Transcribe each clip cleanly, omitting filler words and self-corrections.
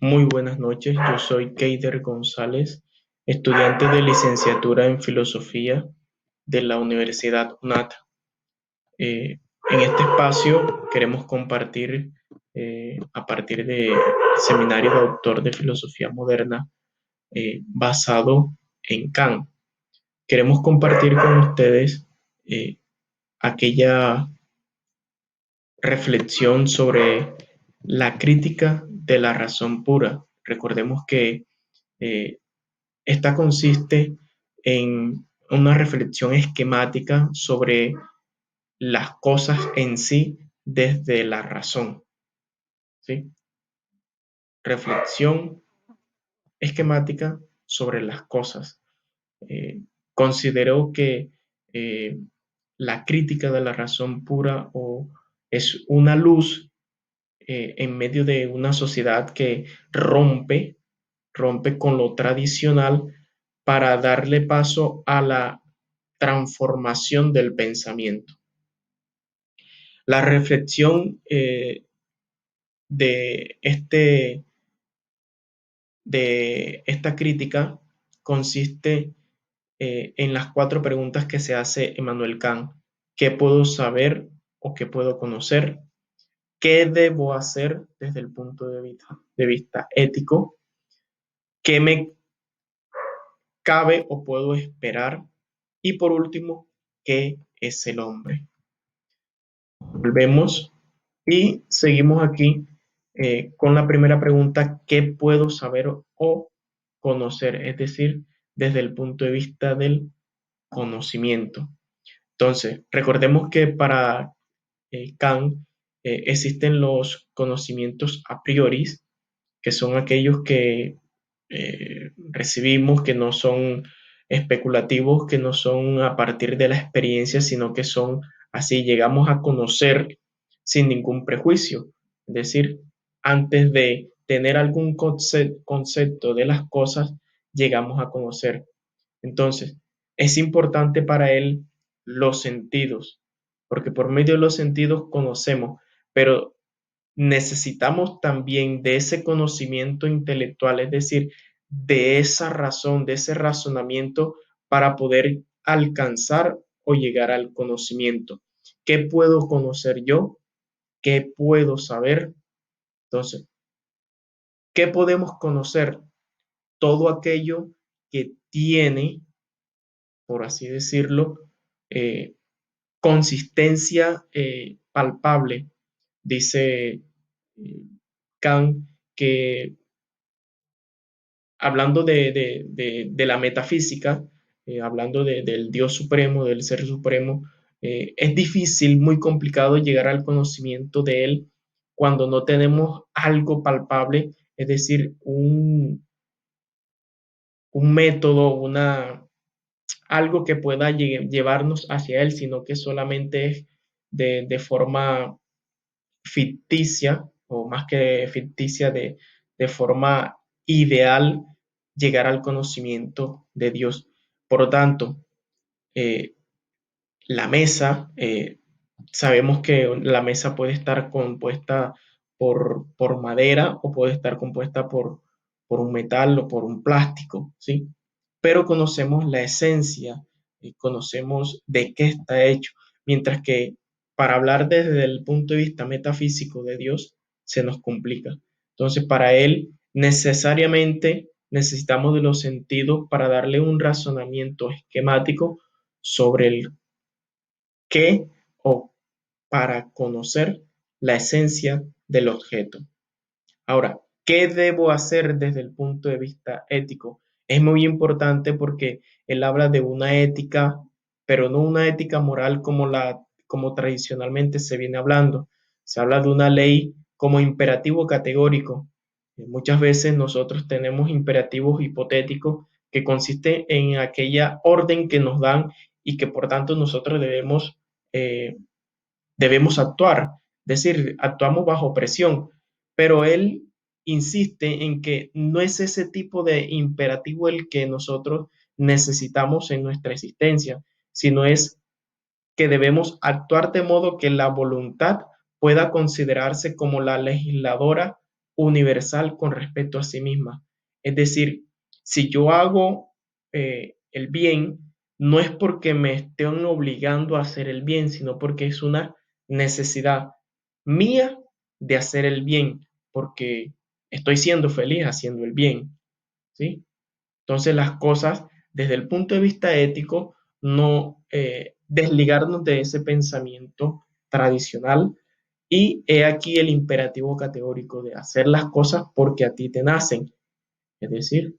Muy buenas noches, yo soy Keider González, estudiante de licenciatura en Filosofía de la Universidad UNAT. En este espacio queremos compartir, a partir del seminario de autor de Filosofía Moderna, basado en Kant. Queremos compartir con ustedes eh, aquella reflexión sobre la crítica de la razón pura. Recordemos que eh, esta consiste en una reflexión esquemática sobre las cosas en sí desde la razón, ¿sí? Reflexión esquemática sobre las cosas. Eh, Considero que eh, la crítica de la razón pura es una luz en medio de una sociedad que rompe con lo tradicional para darle paso a la transformación del pensamiento. La reflexión de, este, de esta crítica consiste en las cuatro preguntas que se hace Emmanuel Kant. ¿Qué puedo saber o qué puedo conocer? ¿Qué debo hacer desde el punto de vista ético? ¿Qué me cabe o puedo esperar? Y por último, ¿qué es el hombre? Volvemos y seguimos aquí con la primera pregunta: ¿qué puedo saber o conocer? Es decir, desde el punto de vista del conocimiento. Entonces, recordemos que para Kant existen los conocimientos a priori, que son aquellos que recibimos, que no son especulativos, que no son a partir de la experiencia, sino que son así, llegamos a conocer sin ningún prejuicio. Es decir, antes de tener algún concepto de las cosas, llegamos a conocer. Entonces, es importante para él los sentidos, porque por medio de los sentidos conocemos, pero necesitamos también de ese conocimiento intelectual, es decir, de esa razón, de ese razonamiento para poder alcanzar o llegar al conocimiento. ¿Qué puedo conocer yo? ¿Qué puedo saber? Entonces, ¿qué podemos conocer? Todo aquello que tiene, por así decirlo, eh, consistencia palpable. Dice Kant que hablando de la metafísica, hablando del Dios supremo, del ser supremo, es difícil, muy complicado llegar al conocimiento de Él cuando no tenemos algo palpable, es decir, un método, algo que pueda llevarnos hacia Él, sino que solamente es de forma ficticia, o más que ficticia, de forma ideal, llegar al conocimiento de Dios. Por lo tanto, eh, la mesa, sabemos que la mesa puede estar compuesta por madera o puede estar compuesta por un metal o por un plástico, ¿sí? Pero conocemos la esencia y conocemos de qué está hecho, mientras que para hablar desde el punto de vista metafísico de Dios se nos complica. Entonces, para él necesariamente necesitamos de los sentidos para darle un razonamiento esquemático sobre el qué o para conocer la esencia del objeto. Ahora, ¿qué debo hacer desde el punto de vista ético? Es muy importante porque él habla de una ética, pero no una ética moral como tradicionalmente se viene hablando. Se habla de una ley como imperativo categórico. Muchas veces nosotros tenemos imperativos hipotéticos que consisten en aquella orden que nos dan y que por tanto nosotros eh, debemos actuar, es decir, actuamos bajo presión, pero él insiste en que no es ese tipo de imperativo el que nosotros necesitamos en nuestra existencia, sino es que debemos actuar de modo que la voluntad pueda considerarse como la legisladora universal con respecto a sí misma. Es decir, si yo hago el bien, no es porque me estén obligando a hacer el bien, sino porque es una necesidad mía de hacer el bien, porque estoy siendo feliz haciendo el bien, ¿sí? Entonces las cosas desde el punto de vista ético, no desligarnos de ese pensamiento tradicional y he aquí el imperativo categórico de hacer las cosas porque a ti te nacen. Es decir,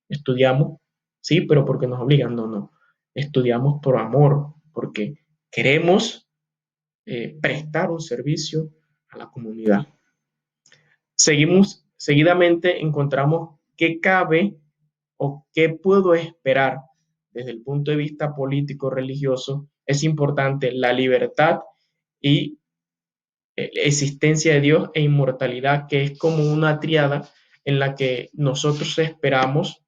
estudiamos, sí, pero porque nos obligan, no, no. Estudiamos por amor, porque queremos prestar un servicio a la comunidad. Seguidamente encontramos qué cabe o qué puedo esperar desde el punto de vista político religioso. Es importante la libertad y existencia de Dios e inmortalidad, que es como una triada en la que nosotros esperamos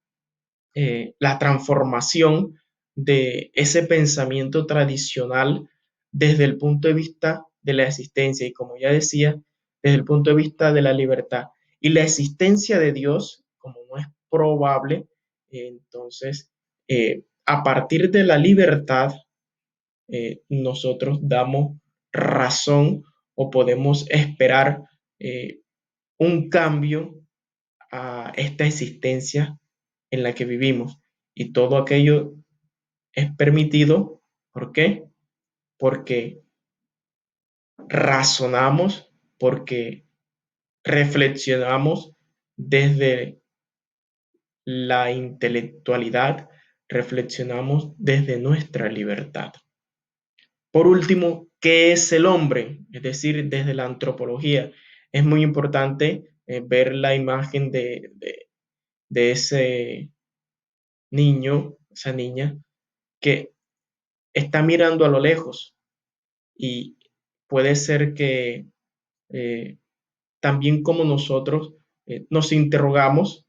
la transformación de ese pensamiento tradicional desde el punto de vista de la existencia y como ya decía, desde el punto de vista de la libertad. Y la existencia de Dios, como no es probable, entonces a partir de la libertad nosotros damos razón o podemos esperar un cambio a esta existencia en la que vivimos. Y todo aquello es permitido. ¿Por qué? Porque razonamos, porque reflexionamos desde la intelectualidad, reflexionamos desde nuestra libertad. Por último, ¿qué es el hombre? Es decir, desde la antropología. Es muy importante ver la imagen de ese niño, esa niña, que está mirando a lo lejos y puede ser que eh, también como nosotros nos interrogamos,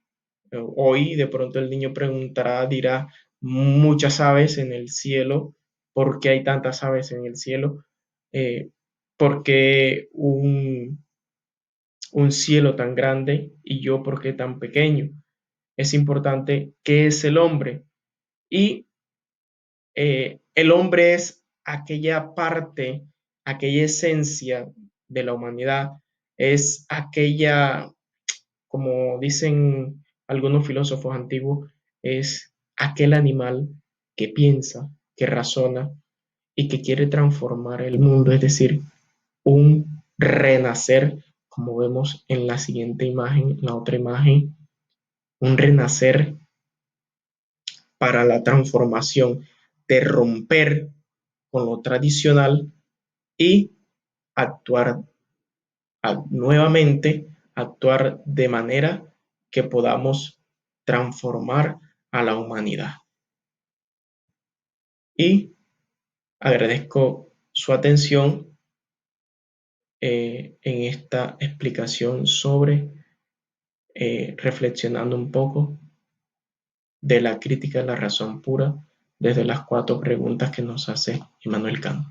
hoy de pronto el niño preguntará, dirá, muchas aves en el cielo, ¿por qué hay tantas aves en el cielo? ¿Por qué un cielo tan grande y yo por qué tan pequeño? Es importante qué es el hombre. Y el hombre es aquella parte, aquella esencia de la humanidad, es aquella, como dicen algunos filósofos antiguos, es aquel animal que piensa, que razona y que quiere transformar el mundo, es decir, un renacer, como vemos en la siguiente imagen, la otra imagen, un renacer para la transformación de romper con lo tradicional y actuar nuevamente, actuar de manera que podamos transformar a la humanidad. Y agradezco su atención en esta explicación sobre reflexionando un poco de la crítica de la razón pura desde las 4 preguntas que nos hace Immanuel Kant.